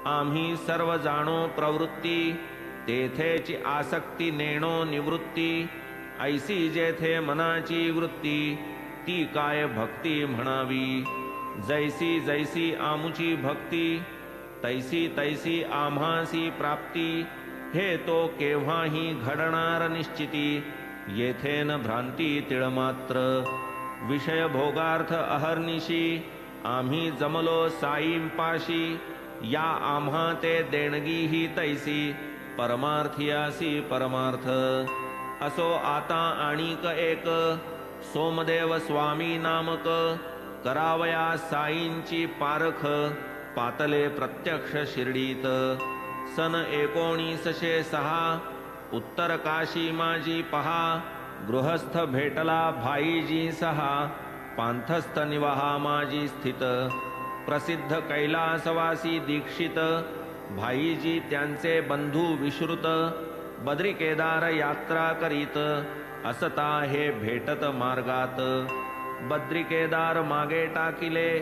आम्ही सर्व जाणो प्रवृत्ती, तेथेची आसक्ती नेणो निवृत्ती। ऐसी जेथे मनाची वृत्ती, ती काय भक्ती म्हणावी। जैसी जैसी आमुची भक्ती, तैसी तैसी आम्हासी प्राप्ती। हे तो केव्हाही घडणार निश्चिती, येथे न भ्रांती तिळमात्र। विषय भोगार्थ अहर्निशी, आम्ही जमलो साईंपाशी। या आम्हा ते देणगी ही तैसी, परमार्थियासी परमार्थ। असो आता आणिक एक, सोमदेव स्वामी नामक। करावया साईंची पारख, पातले प्रत्यक्ष शिर्डीत। सन 1906, उत्तर काशी माझी पहा। गृहस्थ भेटला भाईजी सहा, पांथस्थ निवाहा माझी स्थित। प्रसिद्ध कैलासवासी दीक्षित, भाईजी त्यांचे बंधू विश्रुत। बद्री केदार यात्रा करीत, असता हे भेटत मार्गात। बद्री केदार मागे टाकिले,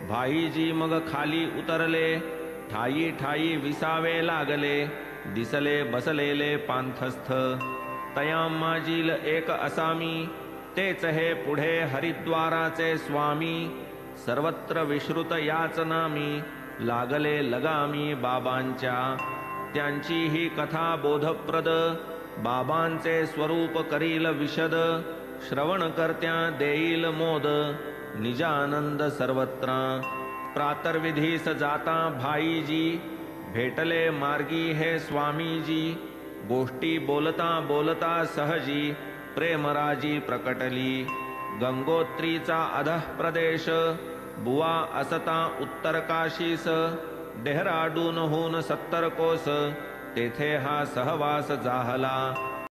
भाईजी मग खाली उतरले। ठायी ठायी विसावे लागले, दिसले बसलेले पांथस्थ। तया माजील एक असामी, तेच हे पुढे हरिद्वाराचे स्वामी। सर्वत्र विश्रुत याच नामी, लागले लगामी बाबांच्या। त्यांची ही कथा बोधप्रद, बाबांचे स्वरूप करील विशद। श्रवण करत्या देईल मोद, निजानंद सर्वत्र। प्रातर्विधीस जाता भाईजी, भेटले मार्गी हे स्वामीजी। गोष्टी बोलता बोलता सहजी, प्रेमराजी प्रकटली। गंगोत्रीचा अधः प्रदेश, बुवा असता उत्तर काशीस। डेहराडूनहून 70 कोस, तेथे हा सहवास जाहला।